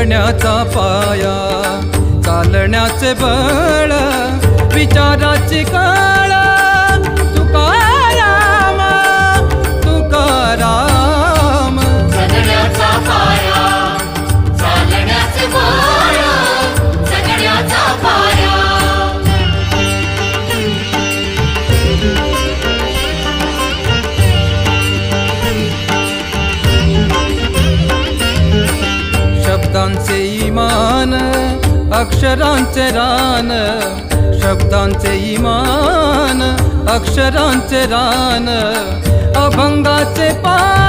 जगण्याचा पाया, चालण्याचे बळ, विचाराची कळ, तुकाराम तुकाराम. जगण्याचा पाया, चालण्याचे बळ, जगण्याचा पाया. शब्दांचे इमान, अक्षरांचे रान, शब्दांचे इमान, अक्षरांचे रान, अभंगाचे पान.